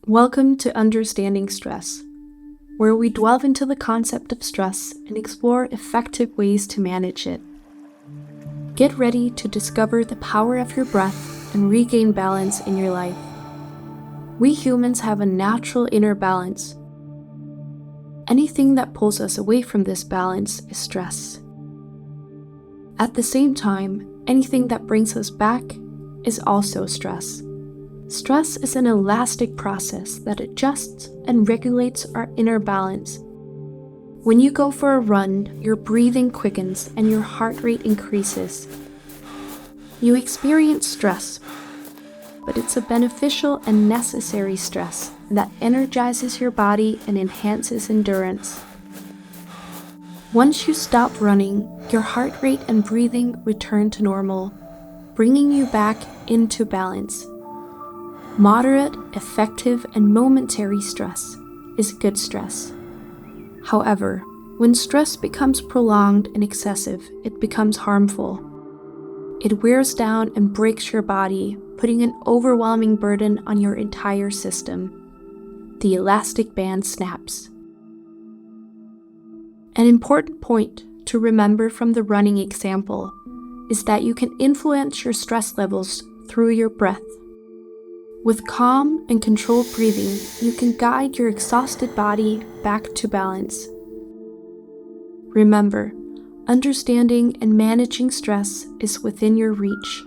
Welcome to Understanding Stress, where we delve into the concept of stress and explore effective ways to manage it. Get ready to discover the power of your breath and regain balance in your life. We humans have a natural inner balance. Anything that pulls us away from this balance is stress. At the same time, anything that brings us back is also stress. Stress is an elastic process that adjusts and regulates our inner balance. When you go for a run, your breathing quickens and your heart rate increases. You experience stress, but it's a beneficial and necessary stress that energizes your body and enhances endurance. Once you stop running, your heart rate and breathing return to normal, bringing you back into balance. Moderate, effective, and momentary stress is good stress. However, when stress becomes prolonged and excessive, it becomes harmful. It wears down and breaks your body, putting an overwhelming burden on your entire system. The elastic band snaps. An important point to remember from the running example is that you can influence your stress levels through your breath. With calm and controlled breathing, you can guide your exhausted body back to balance. Remember, understanding and managing stress is within your reach.